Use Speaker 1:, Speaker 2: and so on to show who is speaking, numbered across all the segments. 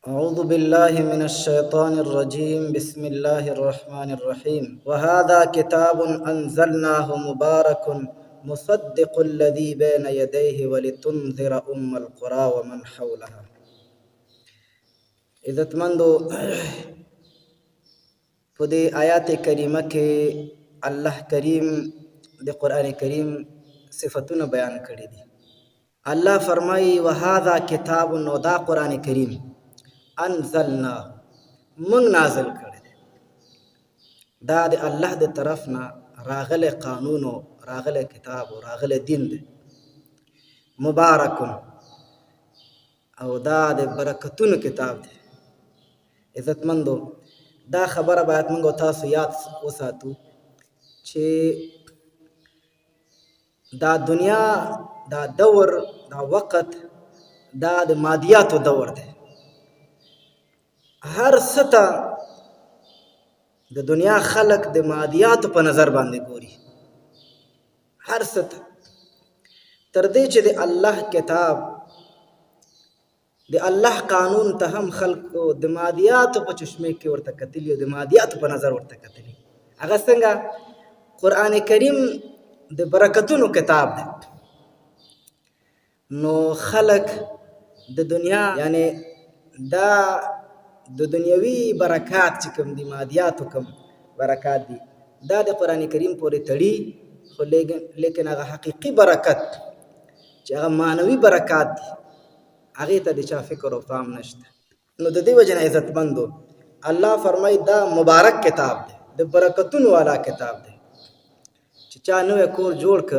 Speaker 1: أعوذ بالله من الشيطان الرجيم بسم الله الرحمن الرحيم وهذا كتاب أنزلناه مبارك مصدق الذي بين يديه ولتنذر أم القرى ومن حولها إذا تمندو فدي آيات كريمة الله كريم دي قرآن كريم صفتنا بيان كريدي الله فرمای وهذا كتاب ودا قرآن كريم انزلنا من نازل کړی دا د الله د طرفنا راغله قانون او راغله کتاب او راغله دین دی مبارک او دا د برکتونو کتاب دی عزتمندو دا خبره باید موږ تاسو یاد وساتو چې دا دنیا دا دور دا وخت دا د مادیاتو دور دی هر ستا د دنیا خلق د مادیاتو په نظر باندې ګوري هر ستا تر دې چې د الله کتاب د الله قانون ته هم خلق د مادیاتو په چشمه کې ورته کتلی او د مادیاتو په نظر ورته کتلی هغه څنګه قران کریم د برکتونو کتاب دی نو خلق د دنیا یعنی دا د دنیوي برکات چې کوم دي مادیاتو کوم برکات دي دا د قران کریم پورې تړي خو لیکن هغه حقيقي برکت چې هغه مانوي برکات دي هغه ته د چا فکر او فهم نشته نو د دې وجه نه عزت مندو الله فرمای دا مبارک کتاب دی د برکتونو والا کتاب دی چې چا نو کور جوړ ک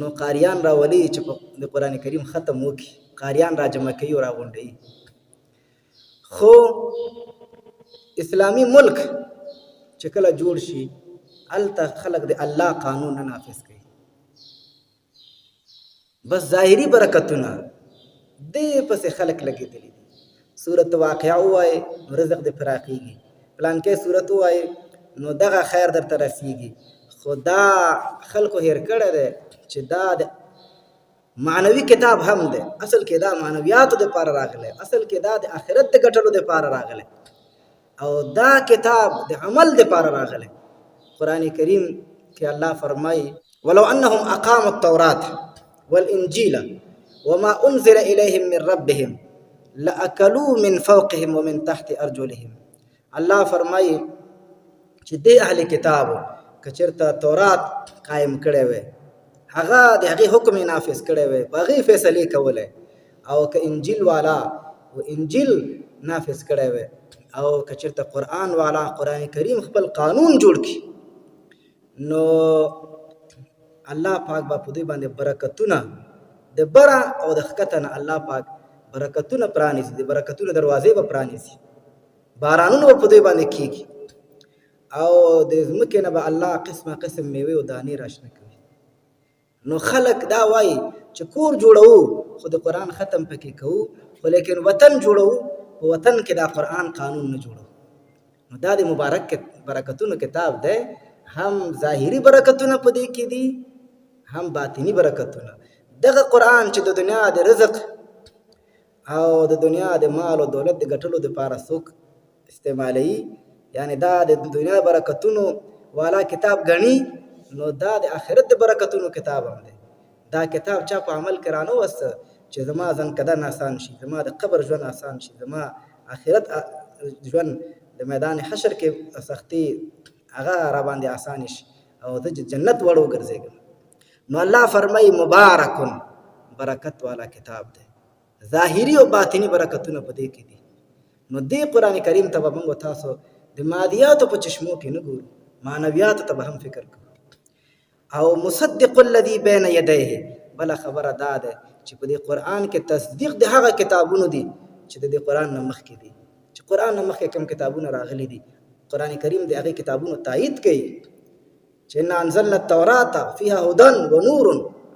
Speaker 1: نو قاریان راولي چې د قران کریم ختم وکي قاریان را جمع کوي او راغونډي خو اسلامی ملک چې کله جوړ شي الته خلق د الله قانون نه نافذ کوي بس ظاهری برکتونه دې پس خلق لګېدلې دي سورۃ واقعه وای رزق د فراقيږي پلان کې سورۃ وای نو دغه خیر درته رسیږي خدا خلکو هیر کړه ده چې دا معنوي کتاب هم ده اصل کې دا معنویاتو د پاره راغله اصل کې دا د آخرت د ګټلو د پاره راغله او دا کتاب د عمل د پاره راغله قران کریم کې الله فرمایي ولو انهم اقاموا التوراة والانجيل وما انزل اليهم من ربهم لاكلوا من فوقهم ومن تحت ارجلهم الله فرمایي چې د اهل کتابو کچرته تورات قائم کړي وي هغه د هغه حکم نافذ کړي وي هغه فیصله کوله او که انجیل والا او انجیل نافذ کړي وي او کچرته قران والا قران کریم خپل قانون جوړ کړي نو الله پاک په دې باندې برکتونه د برا او د خکتنه الله پاک برکتونه پرانیزي د برکتونو دروازې به پرانیزي بارانونه په دې باندې کیږي او د زمکه نه به الله قسمه قسم میوه او دانی راشنه کوي نو خلق دا وای چې کور جوړو خو د قران ختم پکې کوو خو لیکن وطن جوړو په وطن کې دا قران قانون نه جوړو نو دا د مبارک برکتونو کتاب ده هم ظاهری برکتونه پدې کې دي هم باطینی برکتونه دغه قران چې د دنیا د رزق او د دنیا د مال او دولت د ګټلو د پاره څوک استعمالي یعنی دا د دنیا برکتونو والا کتاب غني نو دا د آخرت د برکتونو کتاب هم دی دا کتاب چا په عمل کرانو وس چې زما ځن کده آسان شي زما د قبر ژوند آسان شي زما آخرت ژوند د میدان حشر کې سختي هغه را باندې آسان شي او د جنت وړو ګرځيږي نو الله فرمای مبارکون برکت والا کتاب دی ظاهری او باطینی برکتونه پدې کې دي نو دې قران کریم ته موږ تاسو د مادیاتو په چشمو کې نه ګورو معنویات ته هم فکر کوو او مصدق الذي بين يديه بل خبره داده چې په دې قران کې تصدیق د هغه کتابونو دي چې د قران نه مخکې دي چې قران نه مخکې کوم کتابونه راغلي دي قران کریم د هغه کتابونو تایید کوي چې ان انزلنا التوراة فيها هدى ونور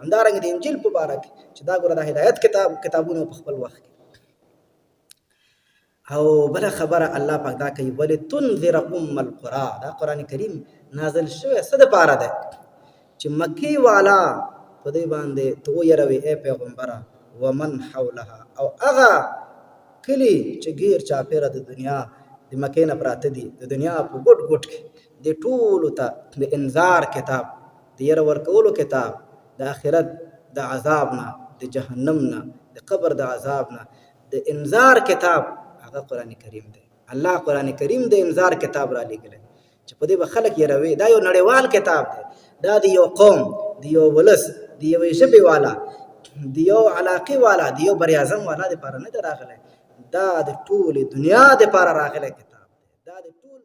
Speaker 1: همدارنګه د انجیل په باره کې چې دا ګوره د هدایت کتابونو په خپل وخت او بل خبره الله پاک دا کوي ولتنذر القرى دا قران کریم نازل شوی څه د پاره ده چې مکی والا په دې باندې تو يروي اے پیغمبره ومن حولها او هغه کلی چې غیر چاپیره د دنیا د مکې نه پراته دي د دنیا په ګوټ ګوټ کې د ټولو ته د انذار کتاب د یره ورکولو کتاب د آخرت د عذاب نه د جهنم نه د قبر د عذاب نه د انذار کتاب هغه قرآن کریم دی. الله قرآن کریم د انذار کتاب را لېږلی چې په دې به خلک یروي. دا یو نړیوال کتاب دی. دا د یو قوم د یو ولس د یوې ژبې والا د یو علاقې والا د یو بریاعظم والا دپاره نه دی راغلی. دا د ټولې دنیا دپاره راغلی کتاب دی. دا د ټول